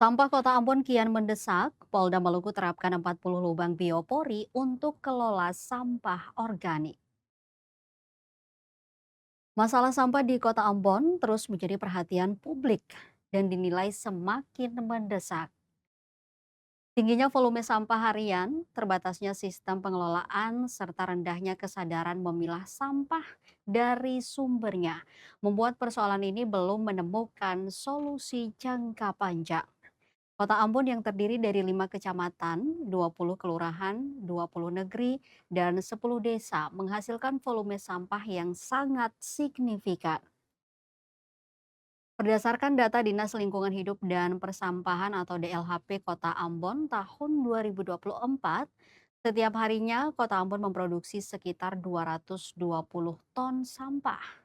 Sampah Kota Ambon kian mendesak, Polda Maluku terapkan 40 lubang biopori untuk kelola sampah organik. Masalah sampah di Kota Ambon terus menjadi perhatian publik dan dinilai semakin mendesak. Tingginya volume sampah harian, terbatasnya sistem pengelolaan, serta rendahnya kesadaran memilah sampah dari sumbernya membuat persoalan ini belum menemukan solusi jangka panjang. Kota Ambon yang terdiri dari 5 kecamatan, 20 kelurahan, 20 negeri, dan 10 desa menghasilkan volume sampah yang sangat signifikan. Berdasarkan data Dinas Lingkungan Hidup dan Persampahan atau DLHP Kota Ambon tahun 2024, setiap harinya Kota Ambon memproduksi sekitar 220 ton sampah.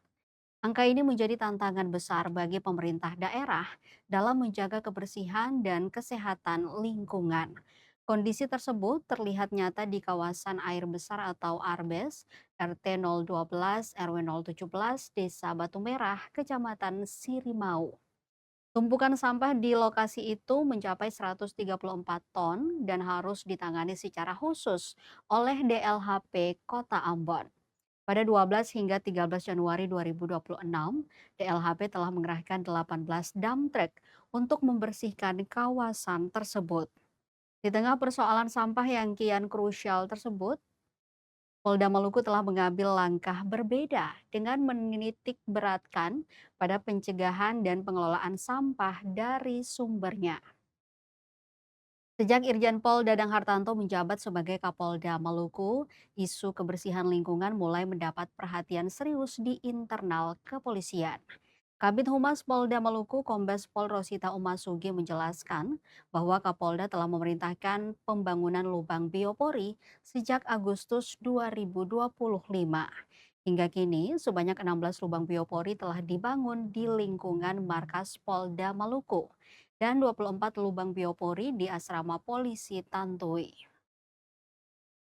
Angka ini menjadi tantangan besar bagi pemerintah daerah dalam menjaga kebersihan dan kesehatan lingkungan. Kondisi tersebut terlihat nyata di kawasan air besar atau Arbes, RT 012, RW 017, Desa Batu Merah, Kecamatan Sirimau. Tumpukan sampah di lokasi itu mencapai 134 ton dan harus ditangani secara khusus oleh DLHP Kota Ambon. Pada 12 hingga 13 Januari 2026, DLHP telah mengerahkan 18 dump truck untuk membersihkan kawasan tersebut. Di tengah persoalan sampah yang kian krusial tersebut, Polda Maluku telah mengambil langkah berbeda dengan menitik beratkan pada pencegahan dan pengelolaan sampah dari sumbernya. Sejak Irjen Pol Dadang Hartanto menjabat sebagai Kapolda Maluku, isu kebersihan lingkungan mulai mendapat perhatian serius di internal kepolisian. Kabid Humas Polda Maluku Kombes Pol Rosita Umasugi menjelaskan bahwa Kapolda telah memerintahkan pembangunan lubang biopori sejak Agustus 2025. Hingga kini, sebanyak 16 lubang biopori telah dibangun di lingkungan markas Polda Maluku dan 24 lubang biopori di asrama polisi Tantui.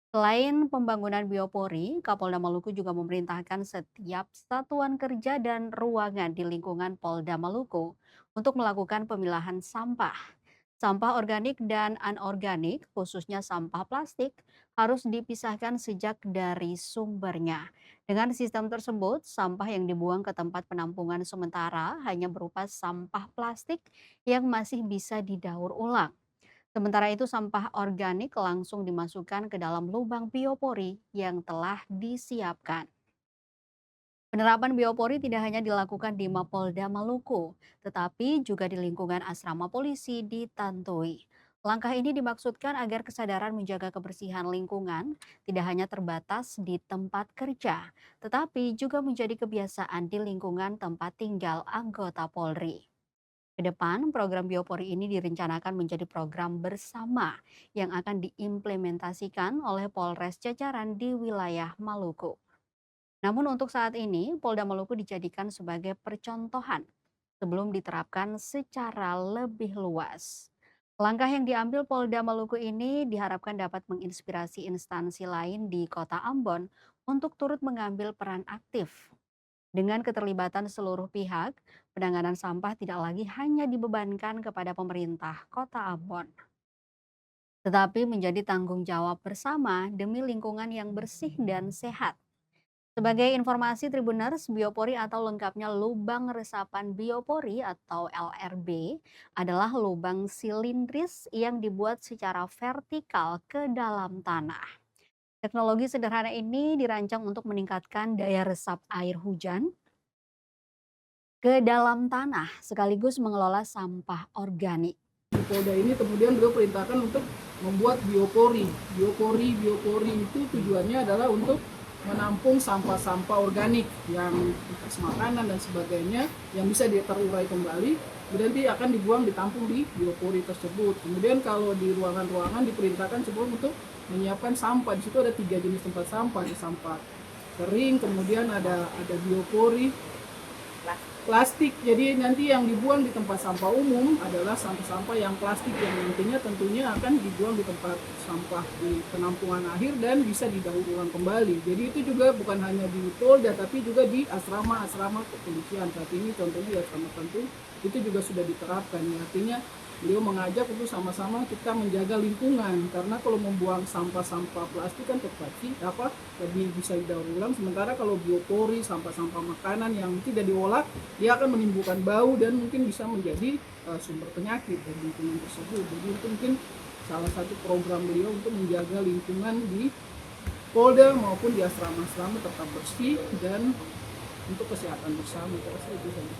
Selain pembangunan biopori, Kapolda Maluku juga memerintahkan setiap satuan kerja dan ruangan di lingkungan Polda Maluku untuk melakukan pemilahan sampah. Sampah organik dan anorganik, khususnya sampah plastik, harus dipisahkan sejak dari sumbernya. Dengan sistem tersebut, sampah yang dibuang ke tempat penampungan sementara hanya berupa sampah plastik yang masih bisa didaur ulang. Sementara itu sampah organik langsung dimasukkan ke dalam lubang biopori yang telah disiapkan. Penerapan biopori tidak hanya dilakukan di Mapolda Maluku, tetapi juga di lingkungan asrama polisi di Tantui. Langkah ini dimaksudkan agar kesadaran menjaga kebersihan lingkungan tidak hanya terbatas di tempat kerja, tetapi juga menjadi kebiasaan di lingkungan tempat tinggal anggota Polri. Ke depan, program biopori ini direncanakan menjadi program bersama yang akan diimplementasikan oleh Polres jajaran di wilayah Maluku. Namun untuk saat ini, Polda Maluku dijadikan sebagai percontohan sebelum diterapkan secara lebih luas. Langkah yang diambil Polda Maluku ini diharapkan dapat menginspirasi instansi lain di Kota Ambon untuk turut mengambil peran aktif. Dengan keterlibatan seluruh pihak, penanganan sampah tidak lagi hanya dibebankan kepada pemerintah Kota Ambon, tetapi menjadi tanggung jawab bersama demi lingkungan yang bersih dan sehat. Sebagai informasi Tribuners, biopori atau lengkapnya lubang resapan biopori atau LRB adalah lubang silindris yang dibuat secara vertikal ke dalam tanah. Teknologi sederhana ini dirancang untuk meningkatkan daya resap air hujan ke dalam tanah sekaligus mengelola sampah organik. Polda ini kemudian beliau perintahkan untuk membuat biopori. Biopori itu tujuannya adalah untuk menampung sampah-sampah organik yang bekas makanan dan sebagainya yang bisa terurai kembali, kemudian nanti akan dibuang ditampung di biopori tersebut. Kemudian kalau di ruangan-ruangan diperintahkan sebelum untuk menyiapkan sampah. Di situ ada 3 jenis tempat sampah, ada sampah kering, kemudian ada biopori, plastik. Jadi nanti yang dibuang di tempat sampah umum adalah sampah-sampah yang plastik yang nantinya tentunya akan dibuang di tempat sampah di penampungan akhir dan bisa didaur ulang kembali. Jadi itu juga bukan hanya di Polda tapi juga di asrama-asrama kepolisian. Saat ini contohnya di asrama Tantu itu juga sudah diterapkan. Artinya beliau mengajak untuk sama-sama kita menjaga lingkungan, karena kalau membuang sampah-sampah plastik kan lebih bisa didaur ulang, sementara kalau biopori, sampah-sampah makanan yang tidak diolah, dia akan menimbulkan bau dan mungkin bisa menjadi sumber penyakit dari lingkungan tersebut. Jadi itu mungkin salah satu program beliau untuk menjaga lingkungan di Polda maupun di asrama-asrama tetap bersih dan untuk kesehatan bersama. Saya rasa itu saja.